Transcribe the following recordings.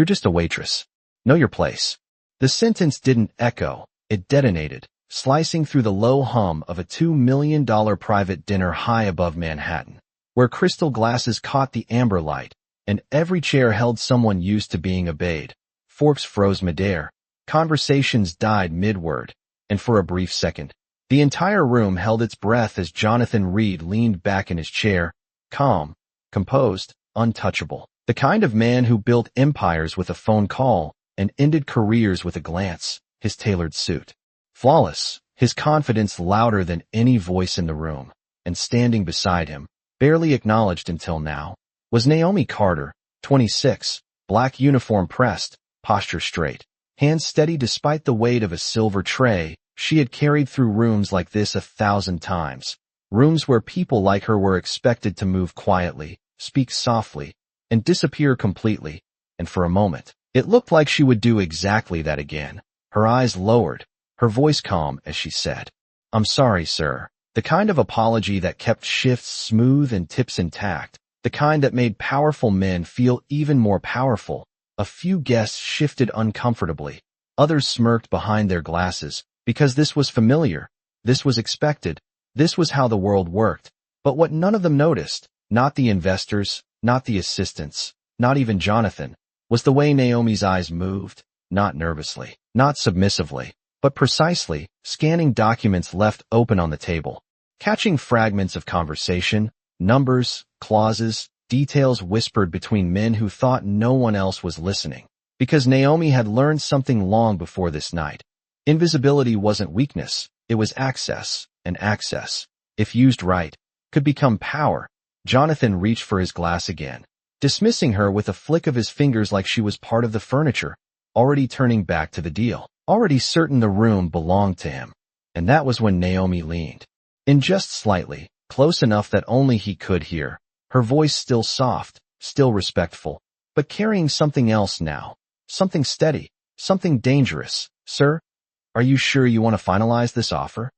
You're just a waitress. Know your place." The sentence didn't echo, it detonated, slicing through the low hum of a $2 million private dinner high above Manhattan, where crystal glasses caught the amber light, and every chair held someone used to being obeyed. Forks froze midair, conversations died mid-word, and for a brief second, the entire room held its breath as Jonathan Reed leaned back in his chair, calm, composed, untouchable. The kind of man who built empires with a phone call and ended careers with a glance, his tailored suit flawless, his confidence louder than any voice in the room, and standing beside him, barely acknowledged until now, was Naomi Carter, 26, black uniform pressed, posture straight, hands steady despite the weight of a silver tray. She had carried through rooms like this 1,000 times, rooms where people like her were expected to move quietly, speak softly, and disappear completely, and for a moment, it looked like she would do exactly that again. Her eyes lowered, her voice calm as she said, "I'm sorry, sir." The kind of apology that kept shifts smooth and tips intact, the kind that made powerful men feel even more powerful. A few guests shifted uncomfortably. Others smirked behind their glasses, because this was familiar, this was expected, this was how the world worked. But what none of them noticed, not the investors, not the assistants, not even Jonathan, was the way Naomi's eyes moved, not nervously, not submissively, but precisely, scanning documents left open on the table, catching fragments of conversation, numbers, clauses, details whispered between men who thought no one else was listening. Because Naomi had learned something long before this night. Invisibility wasn't weakness, it was access, and access, if used right, could become power. Jonathan reached for his glass again, dismissing her with a flick of his fingers like she was part of the furniture, already turning back to the deal, already certain the room belonged to him. And that was when Naomi leaned in just slightly, close enough that only he could hear, her voice still soft, still respectful, but carrying something else now, something steady, something dangerous. "Sir, are you sure you want to finalize this offer?"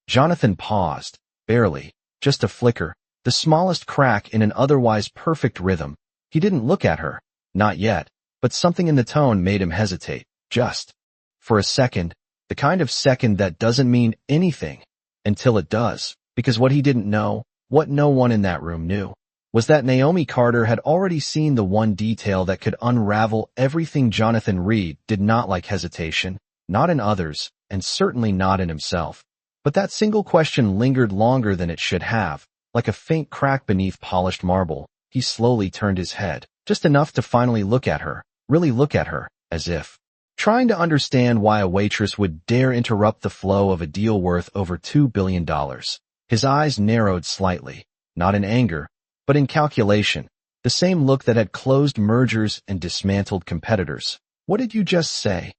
Jonathan paused, barely, just a flicker, the smallest crack in an otherwise perfect rhythm. He didn't look at her, not yet, but something in the tone made him hesitate, just for a second, the kind of second that doesn't mean anything until it does, because what he didn't know, what no one in that room knew, was that Naomi Carter had already seen the one detail that could unravel everything. Jonathan Reed did not like hesitation, not in others, and certainly not in himself. But that single question lingered longer than it should have, like a faint crack beneath polished marble. He slowly turned his head, just enough to finally look at her, really look at her, as if trying to understand why a waitress would dare interrupt the flow of a deal worth over $2 billion. His eyes narrowed slightly, not in anger, but in calculation, the same look that had closed mergers and dismantled competitors. "What did you just say?"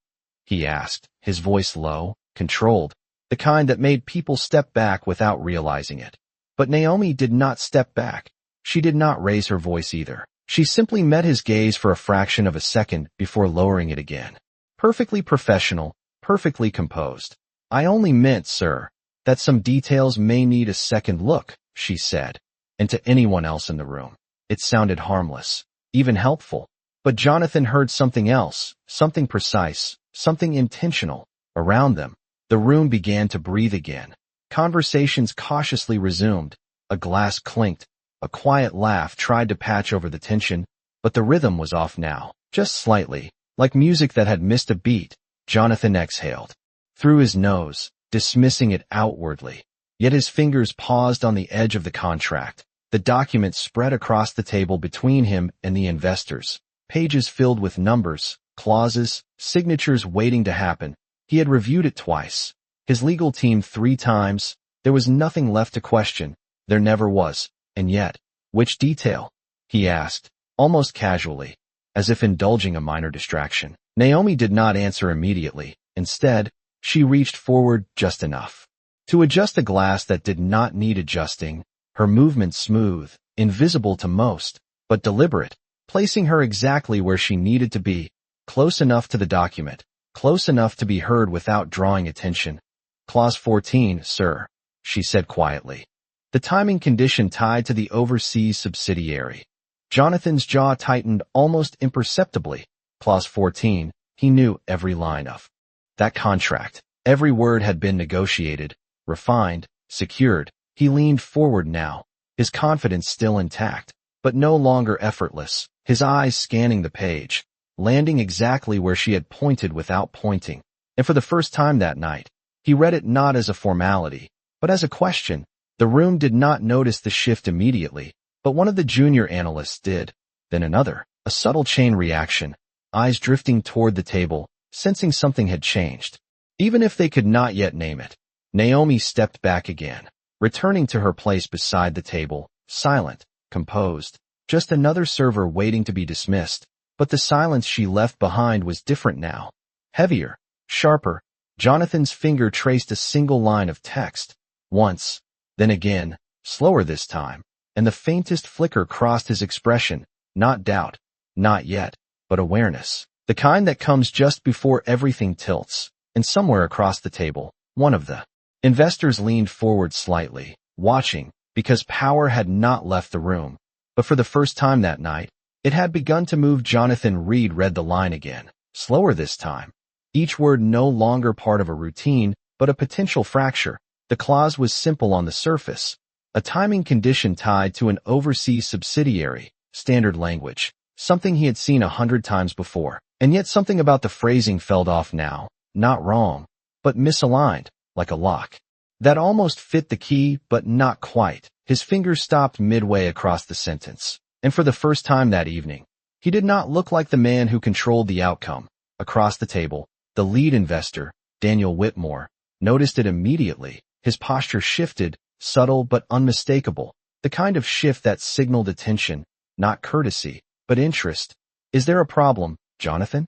he asked, his voice low, controlled, the kind that made people step back without realizing it. But Naomi did not step back. She did not raise her voice either. She simply met his gaze for a fraction of a second before lowering it again. Perfectly professional, perfectly composed. "I only meant, sir, that some details may need a second look," she said. And to anyone else in the room, it sounded harmless, even helpful. But Jonathan heard something else, something precise, something intentional. Around them, the room began to breathe again. Conversations cautiously resumed. A glass clinked. A quiet laugh tried to patch over the tension, but the rhythm was off now, just slightly, like music that had missed a beat. Jonathan exhaled through his nose, dismissing it outwardly. Yet his fingers paused on the edge of the contract. The document spread across the table between him and the investors, pages filled with numbers, clauses, signatures waiting to happen. He had reviewed it twice, his legal team 3 times. There was nothing left to question. There never was. And yet, which detail? He asked, almost casually, as if indulging a minor distraction. Naomi did not answer immediately. Instead, she reached forward just enough to adjust a glass that did not need adjusting, her movement smooth, invisible to most, but deliberate, placing her exactly where she needed to be, close enough to the document, close enough to be heard without drawing attention. "Clause 14, sir," she said quietly. The timing condition tied to the overseas subsidiary. Jonathan's jaw tightened almost imperceptibly. Clause 14, he knew every line of that contract. Every word had been negotiated, refined, secured. He leaned forward now, his confidence still intact, but no longer effortless, his eyes scanning the page, landing exactly where she had pointed without pointing. And for the first time that night, he read it not as a formality, but as a question. The room did not notice the shift immediately, but one of the junior analysts did, then another, a subtle chain reaction, eyes drifting toward the table, sensing something had changed. Even if they could not yet name it, Naomi stepped back again, returning to her place beside the table, silent, composed, just another server waiting to be dismissed. But the silence she left behind was different now. Heavier, sharper. Jonathan's finger traced a single line of text. Once, then again, slower this time, and the faintest flicker crossed his expression. Not doubt, not yet, but awareness. The kind that comes just before everything tilts. And somewhere across the table, one of the investors leaned forward slightly, watching, because power had not left the room. But for the first time that night, it had begun to move. Jonathan Reed read the line again, slower this time. Each word no longer part of a routine, but a potential fracture. The clause was simple on the surface, a timing condition tied to an overseas subsidiary, standard language, something he had seen 100 times before. And yet something about the phrasing felt off now, not wrong, but misaligned, like a lock. That almost fit the key, but not quite. His fingers stopped midway across the sentence. And for the first time that evening, he did not look like the man who controlled the outcome. Across the table, the lead investor, Daniel Whitmore, noticed it immediately. His posture shifted, subtle but unmistakable, the kind of shift that signaled attention, not courtesy, but interest. "Is there a problem, Jonathan?"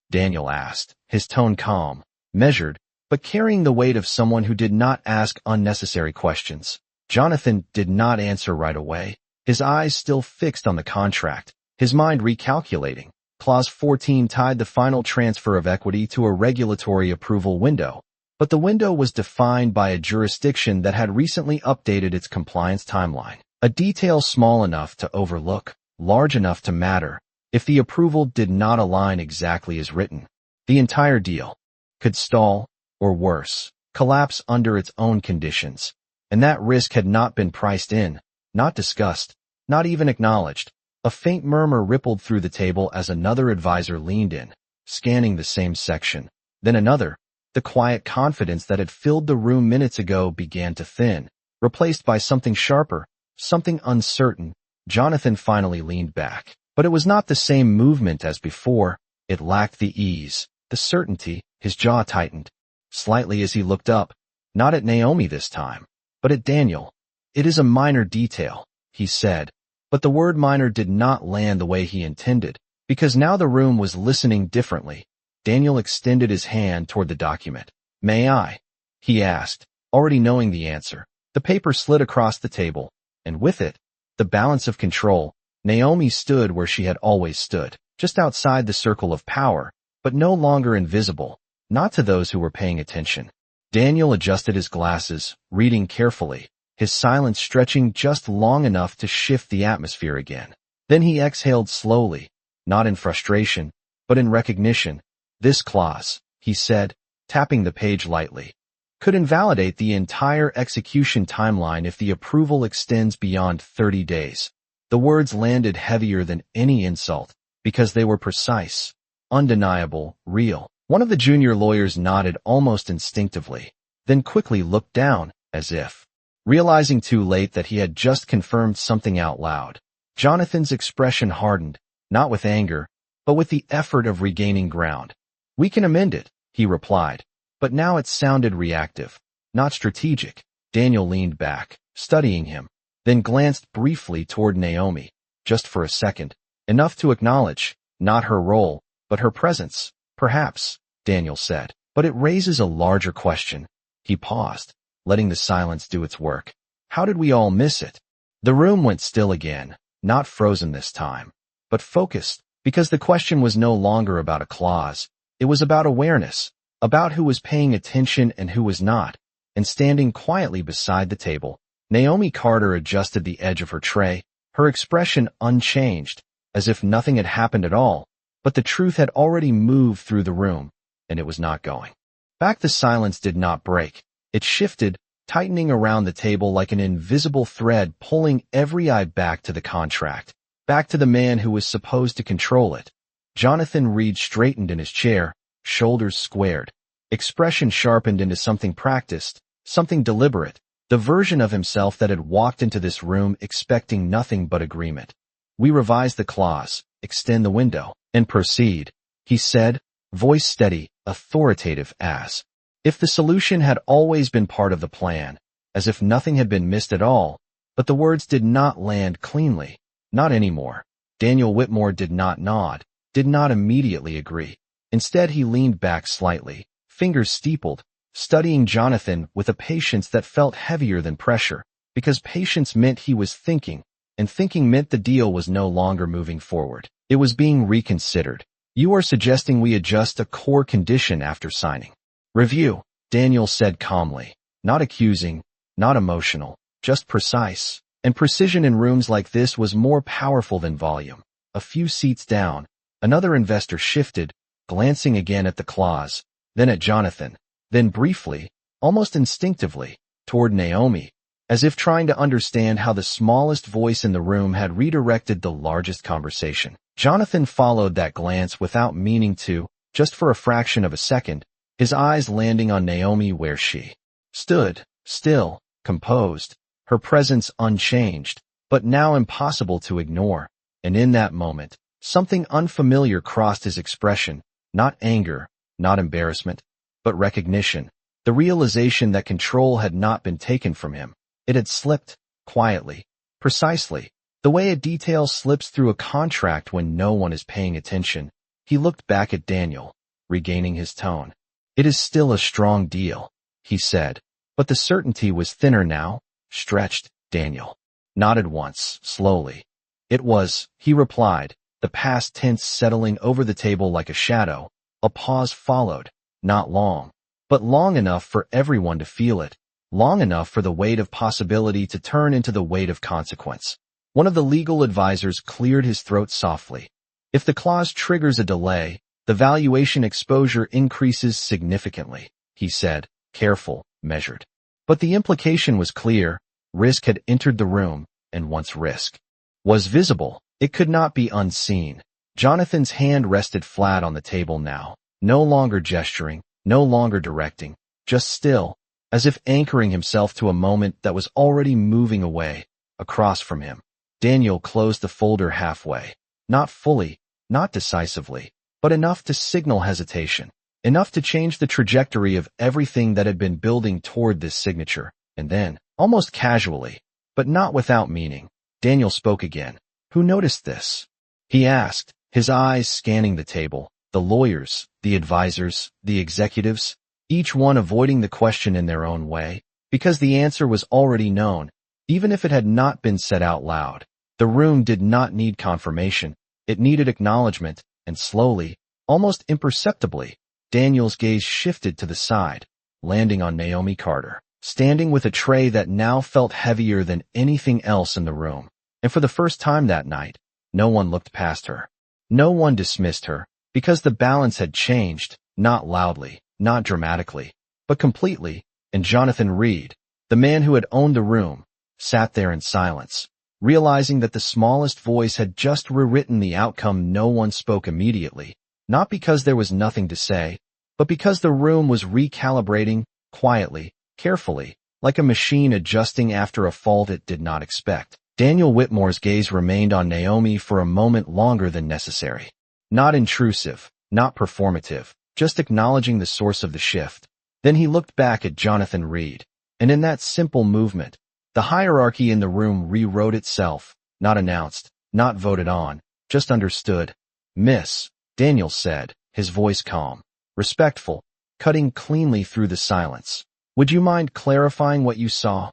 Daniel asked, his tone calm, measured, but carrying the weight of someone who did not ask unnecessary questions. Jonathan did not answer right away, his eyes still fixed on the contract, his mind recalculating. Clause 14 tied the final transfer of equity to a regulatory approval window, but the window was defined by a jurisdiction that had recently updated its compliance timeline. A detail small enough to overlook, large enough to matter. If the approval did not align exactly as written, the entire deal could stall, or worse, collapse under its own conditions. And that risk had not been priced in, not discussed, not even acknowledged. A faint murmur rippled through the table as another advisor leaned in, scanning the same section. Then another. The quiet confidence that had filled the room minutes ago began to thin, replaced by something sharper, something uncertain. Jonathan finally leaned back. But it was not the same movement as before. It lacked the ease, the certainty. His jaw tightened slightly as he looked up, not at Naomi this time, but at Daniel. "It is a minor detail," he said, but the word minor did not land the way he intended, because now the room was listening differently. Daniel extended his hand toward the document. "May I?" he asked, already knowing the answer. The paper slid across the table, and with it, the balance of control. Naomi stood where she had always stood, just outside the circle of power, but no longer invisible, not to those who were paying attention. Daniel adjusted his glasses, reading carefully, his silence stretching just long enough to shift the atmosphere again. Then he exhaled slowly, not in frustration, but in recognition. "This clause," he said, tapping the page lightly, "could invalidate the entire execution timeline if the approval extends beyond 30 days. The words landed heavier than any insult, because they were precise, undeniable, real. One of the junior lawyers nodded almost instinctively, then quickly looked down, as if realizing too late that he had just confirmed something out loud. Jonathan's expression hardened, not with anger, but with the effort of regaining ground. "We can amend it," he replied, but now it sounded reactive, not strategic. Daniel leaned back, studying him, then glanced briefly toward Naomi, just for a second, enough to acknowledge, not her role, but her presence. "Perhaps," Daniel said, "but it raises a larger question." He paused, letting the silence do its work. How did we all miss it? The room went still again, not frozen this time, but focused, because the question was no longer about a clause. It was about awareness, about who was paying attention and who was not. And standing quietly beside the table, Naomi Carter adjusted the edge of her tray, her expression unchanged, as if nothing had happened at all. but the truth had already moved through the room, and it was not going back. The silence did not break. It shifted, tightening around the table like an invisible thread, pulling every eye back to the contract, back to the man who was supposed to control it. Jonathan Reed straightened in his chair, shoulders squared, expression sharpened into something practiced, something deliberate, the version of himself that had walked into this room expecting nothing but agreement. "We revise the clause, extend the window, and proceed," he said, voice steady, authoritative as if the solution had always been part of the plan, as if nothing had been missed at all. But the words did not land cleanly. Not anymore. Daniel Whitmore did not nod, did not immediately agree. Instead, he leaned back slightly, fingers steepled, studying Jonathan with a patience that felt heavier than pressure, because patience meant he was thinking, and thinking meant the deal was no longer moving forward. It was being reconsidered. "You are suggesting we adjust a core condition after signing." "Review," Daniel said calmly, not accusing, not emotional, just precise. And precision in rooms like this was more powerful than volume. A few seats down, another investor shifted, glancing again at the clause, then at Jonathan, then briefly, almost instinctively, toward Naomi, as if trying to understand how the smallest voice in the room had redirected the largest conversation. Jonathan followed that glance without meaning to, just for a fraction of a second, his eyes landing on Naomi where she stood, still, composed, her presence unchanged, but now impossible to ignore. And in that moment, something unfamiliar crossed his expression, not anger, not embarrassment, but recognition, the realization that control had not been taken from him. It had slipped, quietly, precisely, the way a detail slips through a contract when no one is paying attention. He looked back at Daniel, regaining his tone. "It is still a strong deal," he said, but the certainty was thinner now, stretched. Daniel nodded once, slowly. "It was," he replied, the past tense settling over the table like a shadow. A pause followed, not long, but long enough for everyone to feel it, long enough for the weight of possibility to turn into the weight of consequence. One of the legal advisors cleared his throat softly. "If the clause triggers a delay, the valuation exposure increases significantly," he said, careful, measured. But the implication was clear. Risk had entered the room, and once risk was visible, it could not be unseen. Jonathan's hand rested flat on the table now, no longer gesturing, no longer directing, just still, as if anchoring himself to a moment that was already moving away, across from him. Daniel closed the folder halfway, not fully, not decisively, but enough to signal hesitation, enough to change the trajectory of everything that had been building toward this signature. And then, almost casually, but not without meaning, Daniel spoke again. "Who noticed this?" he asked, his eyes scanning the table, the lawyers, the advisors, the executives, each one avoiding the question in their own way, because the answer was already known, even if it had not been said out loud. The room did not need confirmation, it needed acknowledgement, and slowly, almost imperceptibly, Daniel's gaze shifted to the side, landing on Naomi Carter, standing with a tray that now felt heavier than anything else in the room. And for the first time that night, no one looked past her. No one dismissed her, because the balance had changed, not loudly, not dramatically, but completely. And Jonathan Reed, the man who had owned the room, sat there in silence, realizing that the smallest voice had just rewritten the outcome. No one spoke immediately, not because there was nothing to say, but because the room was recalibrating, quietly, carefully, like a machine adjusting after a fault it did not expect. Daniel Whitmore's gaze remained on Naomi for a moment longer than necessary. Not intrusive, not performative, just acknowledging the source of the shift. Then he looked back at Jonathan Reed, and in that simple movement, the hierarchy in the room rewrote itself, not announced, not voted on, just understood. "Miss," Daniel said, his voice calm, respectful, cutting cleanly through the silence. "Would you mind clarifying what you saw?"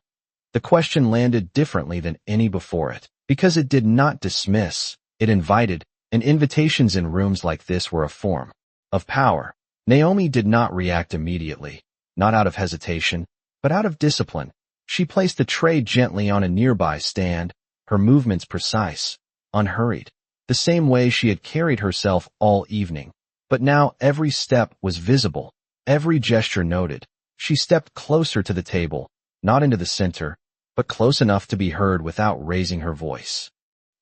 The question landed differently than any before it, because it did not dismiss, it invited, and invitations in rooms like this were a form of power. Naomi did not react immediately, not out of hesitation, but out of discipline. She placed the tray gently on a nearby stand, her movements precise, unhurried. the same way she had carried herself all evening. But now every step was visible, every gesture noted. She stepped closer to the table, not into the center, but close enough to be heard without raising her voice.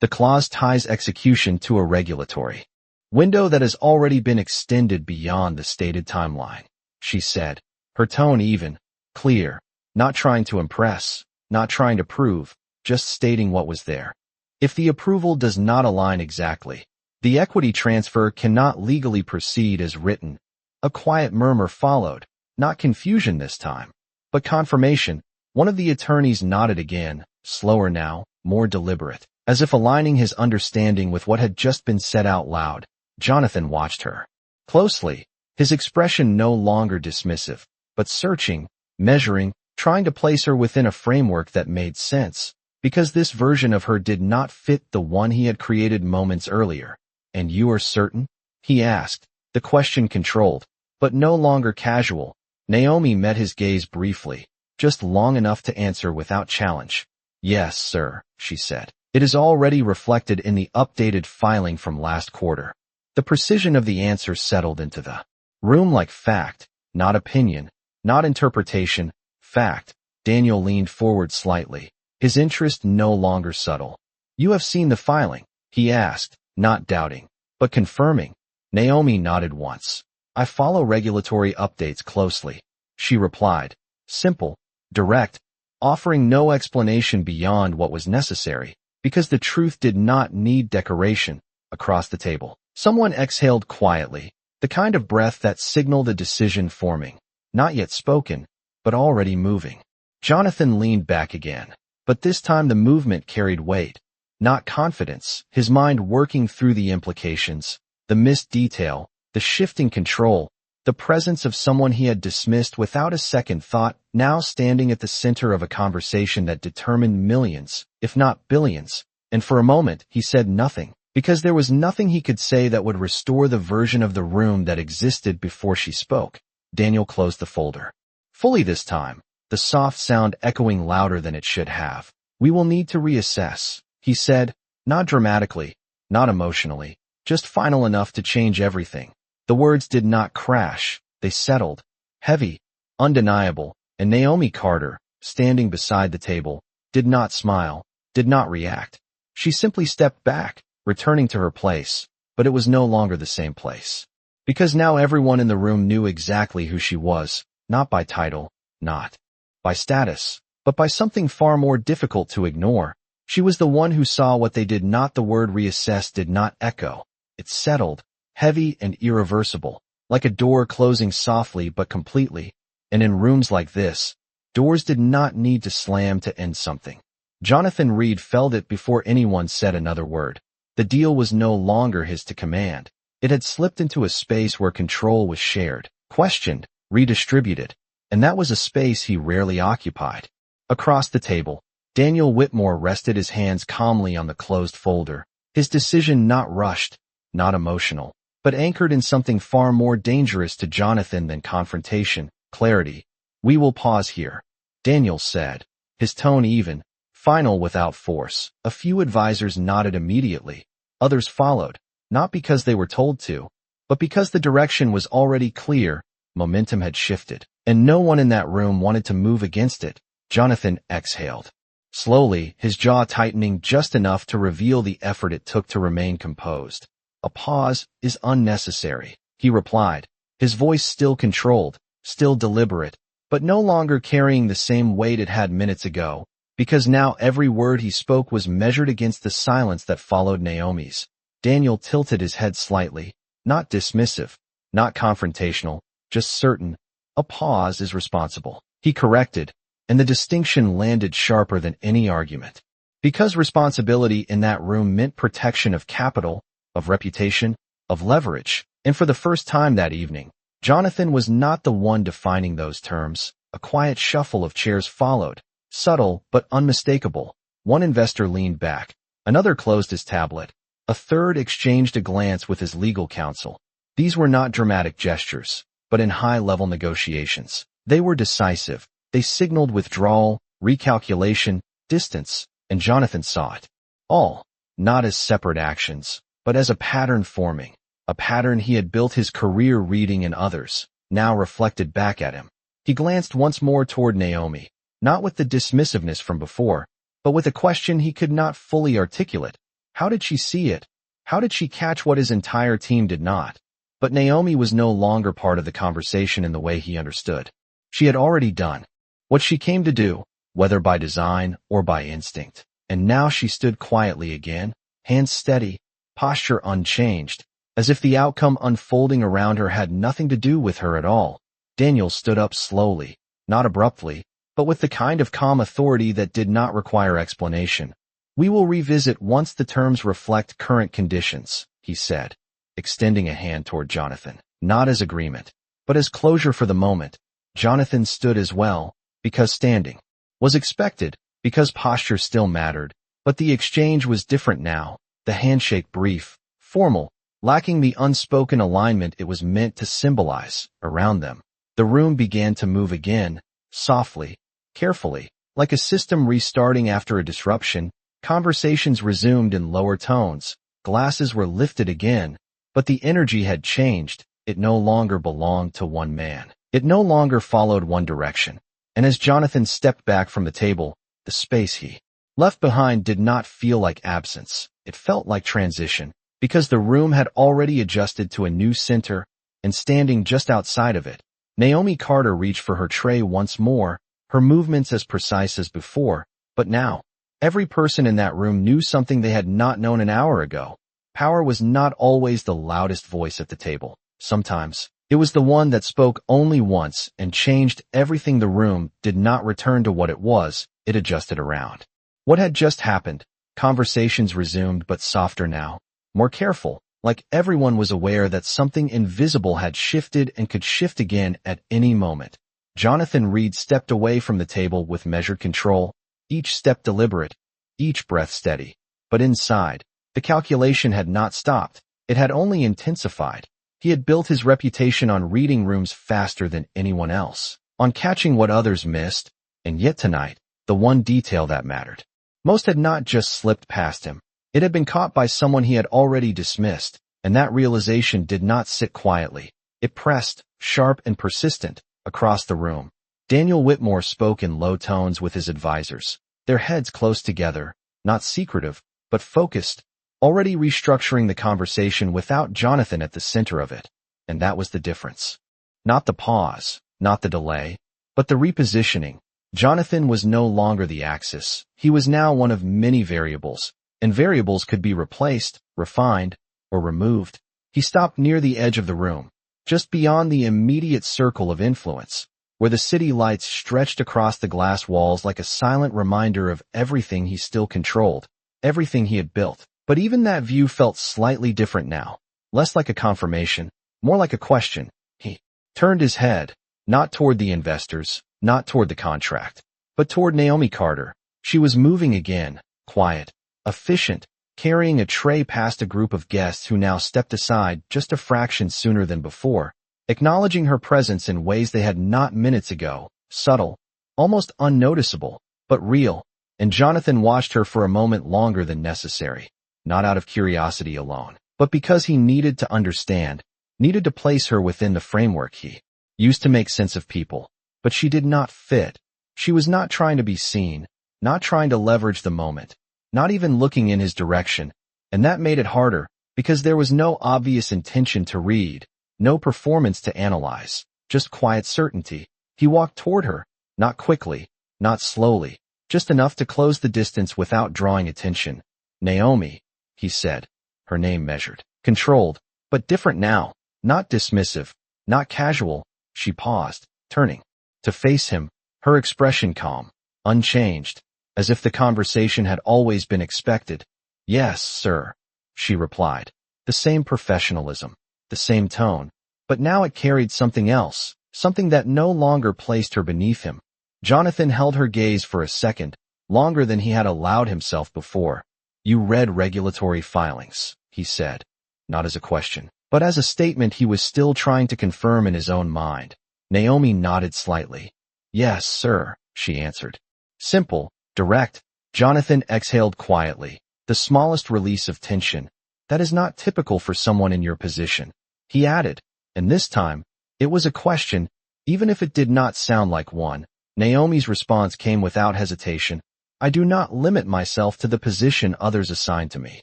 The clause ties execution to a regulatory window that has already been extended beyond the stated timeline, she said, her tone even, clear, not trying to impress, not trying to prove, just stating what was there. If the approval does not align exactly, the equity transfer cannot legally proceed as written. A quiet murmur followed, not confusion this time, but confirmation. One of the attorneys nodded again, slower now, more deliberate, as if aligning his understanding with what had just been said out loud. Jonathan watched her closely, his expression no longer dismissive, but searching, measuring, trying to place her within a framework that made sense, because this version of her did not fit the one he had created moments earlier. "And you are certain?" he asked, the question controlled, but no longer casual. Naomi met his gaze briefly, just long enough to answer without challenge. "Yes, sir," she said. "It is already reflected in the updated filing from last quarter." The precision of the answer settled into the room like fact, not opinion, not interpretation, fact. Daniel leaned forward slightly, his interest no longer subtle. "You have seen the filing?" he asked, not doubting, but confirming. Naomi nodded once. "I follow regulatory updates closely," she replied, simple, direct, offering no explanation beyond what was necessary, because the truth did not need decoration. Across the table, someone exhaled quietly, the kind of breath that signaled a decision forming, not yet spoken, but already moving. Jonathan leaned back again, but this time the movement carried weight, not confidence, his mind working through the implications, the missed detail, the shifting control, the presence of someone he had dismissed without a second thought, now standing at the center of a conversation that determined millions, if not billions. And for a moment, he said nothing, because there was nothing he could say that would restore the version of the room that existed before she spoke. Daniel closed the folder. Fully this time, the soft sound echoing louder than it should have. "We will need to reassess," he said, not dramatically, not emotionally, just final enough to change everything. The words did not crash, they settled, heavy, undeniable, and Naomi Carter, standing beside the table, did not smile, did not react. She simply stepped back, returning to her place, but it was no longer the same place. Because now everyone in the room knew exactly who she was, not by title, not by status, but by something far more difficult to ignore. She was the one who saw what they did not. The word reassess did not echo. It settled, heavy and irreversible, like a door closing softly but completely. And in rooms like this, doors did not need to slam to end something. Jonathan Reed felt it before anyone said another word. The deal was no longer his to command. It had slipped into a space where control was shared, questioned, redistributed, and that was a space he rarely occupied. Across the table, Daniel Whitmore rested his hands calmly on the closed folder, his decision not rushed, not emotional, but anchored in something far more dangerous to Jonathan than confrontation, clarity. "We will pause here," Daniel said, his tone even, final without force. A few advisors nodded immediately, others followed, not because they were told to, but because the direction was already clear. Momentum had shifted, and no one in that room wanted to move against it. Jonathan exhaled. Slowly, his jaw tightening just enough to reveal the effort it took to remain composed. "A pause is unnecessary," he replied, his voice still controlled, still deliberate, but no longer carrying the same weight it had minutes ago, because now every word he spoke was measured against the silence that followed Naomi's. Daniel tilted his head slightly, not dismissive, not confrontational, just certain. "A pause is responsible," he corrected, and the distinction landed sharper than any argument. Because responsibility in that room meant protection of capital, of reputation, of leverage, and for the first time that evening, Jonathan was not the one defining those terms. A quiet shuffle of chairs followed, subtle but unmistakable. One investor leaned back, another closed his tablet, a third exchanged a glance with his legal counsel. These were not dramatic gestures, but in high-level negotiations, they were decisive. They signaled withdrawal, recalculation, distance, and Jonathan saw it all, not as separate actions, but as a pattern forming, a pattern he had built his career reading in others, now reflected back at him. He glanced once more toward Naomi, not with the dismissiveness from before, but with a question he could not fully articulate. How did she see it? How did she catch what his entire team did not? But Naomi was no longer part of the conversation in the way he understood. She had already done what she came to do, whether by design or by instinct. And now she stood quietly again, hands steady, posture unchanged, as if the outcome unfolding around her had nothing to do with her at all. Daniel stood up slowly, not abruptly, but with the kind of calm authority that did not require explanation. "We will revisit once the terms reflect current conditions," he said, extending a hand toward Jonathan, not as agreement, but as closure for the moment. Jonathan stood as well, because standing was expected, because posture still mattered, but the exchange was different now, the handshake brief, formal, lacking the unspoken alignment it was meant to symbolize. Around them, the room began to move again, softly, carefully, like a system restarting after a disruption. Conversations resumed in lower tones, glasses were lifted again, but the energy had changed. It no longer belonged to one man. It no longer followed one direction. And as Jonathan stepped back from the table, the space he left behind did not feel like absence. It felt like transition, because the room had already adjusted to a new center, and standing just outside of it, Naomi Carter reached for her tray once more, her movements as precise as before. But now, every person in that room knew something they had not known an hour ago. Power was not always the loudest voice at the table. Sometimes, it was the one that spoke only once and changed everything. The room did not return to what it was, it adjusted around what had just happened. Conversations resumed, but softer now, more careful, like everyone was aware that something invisible had shifted and could shift again at any moment. Jonathan Reed stepped away from the table with measured control, each step deliberate, each breath steady. But inside, the calculation had not stopped, it had only intensified. He had built his reputation on reading rooms faster than anyone else, on catching what others missed, and yet tonight, the one detail that mattered most had not just slipped past him. It had been caught by someone he had already dismissed, and that realization did not sit quietly. It pressed, sharp and persistent, across the room. Daniel Whitmore spoke in low tones with his advisors, their heads close together, not secretive, but focused, already restructuring the conversation without Jonathan at the center of it. And that was the difference. Not the pause, not the delay, but the repositioning. Jonathan was no longer the axis. He was now one of many variables, and variables could be replaced, refined, or removed. He stopped near the edge of the room, just beyond the immediate circle of influence, where the city lights stretched across the glass walls like a silent reminder of everything he still controlled, everything he had built. But even that view felt slightly different now, less like a confirmation, more like a question. He turned his head, not toward the investors, not toward the contract, but toward Naomi Carter. She was moving again, quiet, efficient, carrying a tray past a group of guests who now stepped aside just a fraction sooner than before, acknowledging her presence in ways they had not minutes ago, subtle, almost unnoticeable, but real. And Jonathan watched her for a moment longer than necessary, not out of curiosity alone, but because he needed to understand, needed to place her within the framework he used to make sense of people. But she did not fit. She was not trying to be seen, not trying to leverage the moment, not even looking in his direction, and that made it harder, because there was no obvious intention to read, no performance to analyze, just quiet certainty. He walked toward her, not quickly, not slowly, just enough to close the distance without drawing attention. "Naomi," he said, her name measured, controlled, but different now, not dismissive, not casual. She paused, turning to face him, her expression calm, unchanged, as if the conversation had always been expected. "Yes, sir," she replied, the same professionalism, the same tone, but now it carried something else, something that no longer placed her beneath him. Jonathan held her gaze for a second, longer than he had allowed himself before. "You read regulatory filings," he said, not as a question, but as a statement he was still trying to confirm in his own mind. Naomi nodded slightly. "Yes, sir," she answered. Simple, direct. Jonathan exhaled quietly, the smallest release of tension. That is not typical for someone in your position, he added, and this time, it was a question, even if it did not sound like one. Naomi's response came without hesitation. I do not limit myself to the position others assign to me,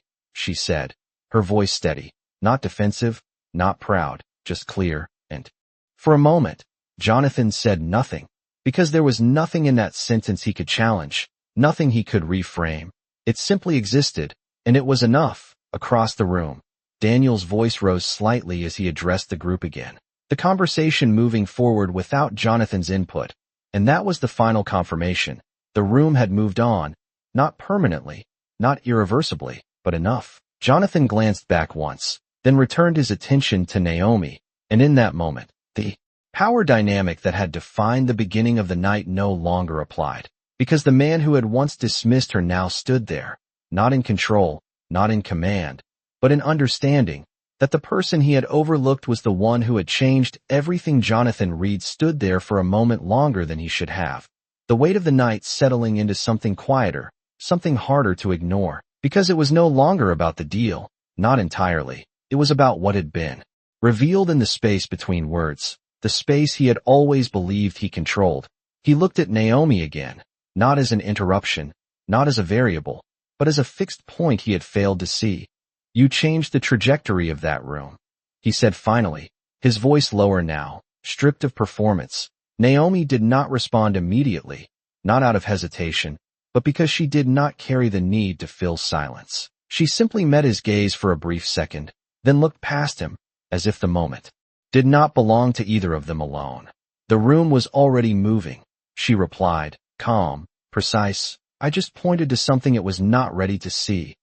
she said, her voice steady, not defensive, not proud, just clear, and for a moment, Jonathan said nothing, because there was nothing in that sentence he could challenge, nothing he could reframe. It simply existed, and it was enough. Across the room, Daniel's voice rose slightly as he addressed the group again, the conversation moving forward without Jonathan's input, and that was the final confirmation. The room had moved on, not permanently, not irreversibly, but enough. Jonathan glanced back once, then returned his attention to Naomi, and in that moment, the power dynamic that had defined the beginning of the night no longer applied, because the man who had once dismissed her now stood there, not in control, not in command, but in understanding that the person he had overlooked was the one who had changed everything. Jonathan Reed stood there for a moment longer than he should have, the weight of the night settling into something quieter, something harder to ignore, because it was no longer about the deal, not entirely. It was about what had been revealed in the space between words, the space he had always believed he controlled. He looked at Naomi again, not as an interruption, not as a variable, but as a fixed point he had failed to see. You changed the trajectory of that room, he said finally, his voice lower now, stripped of performance. Naomi did not respond immediately, not out of hesitation, but because she did not carry the need to fill silence. She simply met his gaze for a brief second, then looked past him, as if the moment did not belong to either of them alone. The room was already moving, she replied, calm, precise. I just pointed to something it was not ready to see.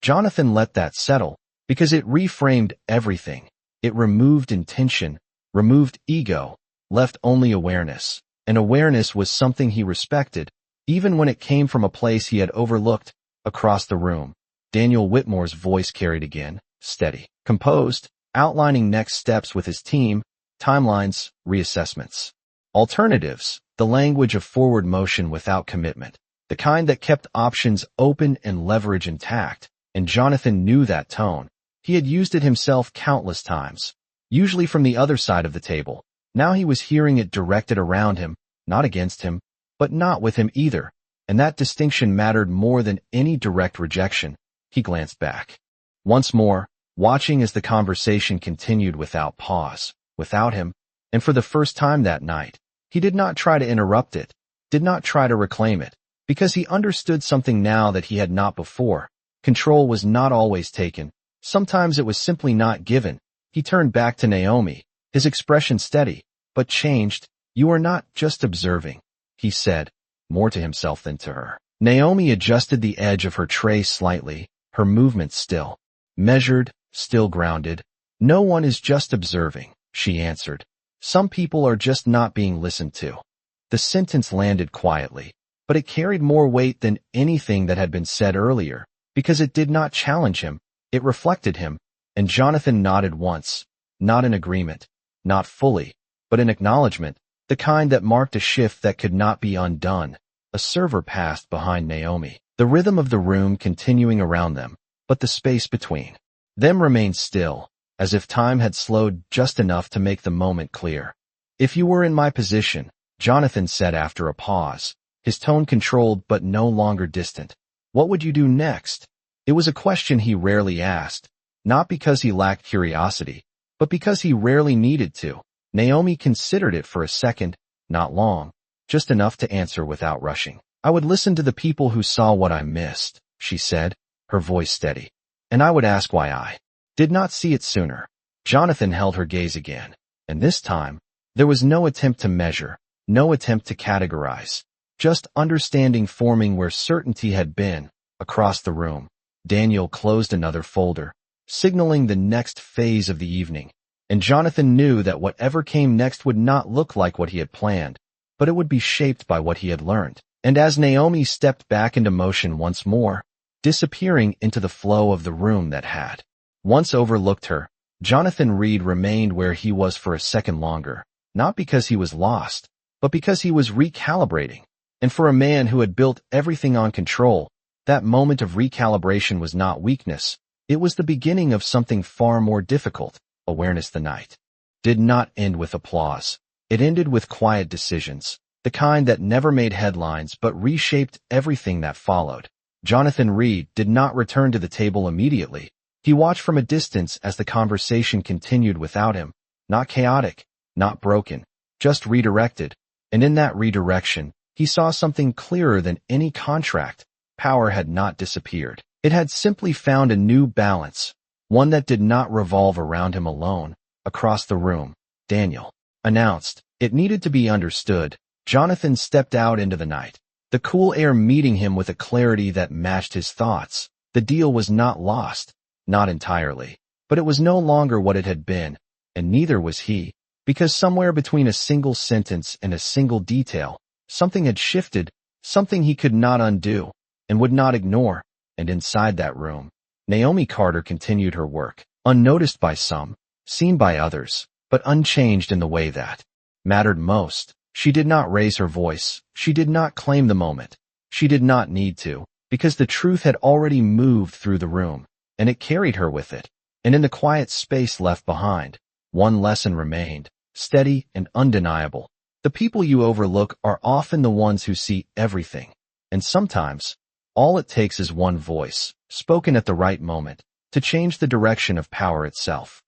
Jonathan let that settle, because it reframed everything. It removed intention, removed ego, left only awareness. And awareness was something he respected, even when it came from a place he had overlooked. Across the room, Daniel Whitmore's voice carried again, steady, composed, outlining next steps with his team, timelines, reassessments, alternatives, the language of forward motion without commitment, the kind that kept options open and leverage intact. And Jonathan knew that tone. He had used it himself countless times, usually from the other side of the table. Now he was hearing it directed around him, not against him, but not with him either, and that distinction mattered more than any direct rejection. He glanced back once more, watching as the conversation continued without pause, without him, and for the first time that night, he did not try to interrupt it, did not try to reclaim it, because he understood something now that he had not before. Control was not always taken. Sometimes it was simply not given. He turned back to Naomi, his expression steady, but changed. You are not just observing, he said, more to himself than to her. Naomi adjusted the edge of her tray slightly, her movements still, measured, still grounded. No one is just observing, she answered. Some people are just not being listened to. The sentence landed quietly, but it carried more weight than anything that had been said earlier, because it did not challenge him, it reflected him, and Jonathan nodded once, not in agreement, not fully, but in acknowledgement, the kind that marked a shift that could not be undone. A server passed behind Naomi, the rhythm of the room continuing around them, but the space between them remained still, as if time had slowed just enough to make the moment clear. If you were in my position, Jonathan said after a pause, his tone controlled but no longer distant, what would you do next? It was a question he rarely asked, not because he lacked curiosity, but because he rarely needed to. Naomi considered it for a second, not long, just enough to answer without rushing. I would listen to the people who saw what I missed, she said, her voice steady. And I would ask why I did not see it sooner. Jonathan held her gaze again, and this time, there was no attempt to measure, no attempt to categorize, just understanding forming where certainty had been. Across the room, Daniel closed another folder, signaling the next phase of the evening, and Jonathan knew that whatever came next would not look like what he had planned, but it would be shaped by what he had learned. And as Naomi stepped back into motion once more, disappearing into the flow of the room that had once overlooked her, Jonathan Reed remained where he was for a second longer, not because he was lost, but because he was recalibrating. And for a man who had built everything on control, that moment of recalibration was not weakness, It was the beginning of something far more difficult. Awareness. The night did not end with applause. It ended with quiet decisions, the kind that never made headlines but reshaped everything that followed. Jonathan Reed did not return to the table immediately. He watched from a distance as the conversation continued without him. Not chaotic, not broken, just redirected. And in that redirection, he saw something clearer than any contract. Power had not disappeared. It had simply found a new balance, one that did not revolve around him alone. Across the room, Daniel announced. It needed to be understood. Jonathan stepped out into the night, the cool air meeting him with a clarity that matched his thoughts. The deal was not lost, not entirely, but it was no longer what it had been, and neither was he, because somewhere between a single sentence and a single detail, something had shifted, something he could not undo and would not ignore. And inside that room, Naomi Carter continued her work, unnoticed by some, seen by others, but unchanged in the way that mattered most. She did not raise her voice. She did not claim the moment. She did not need to, because the truth had already moved through the room, and it carried her with it. And in the quiet space left behind, one lesson remained, steady and undeniable. The people you overlook are often the ones who see everything. And sometimes, all it takes is one voice, spoken at the right moment, to change the direction of power itself.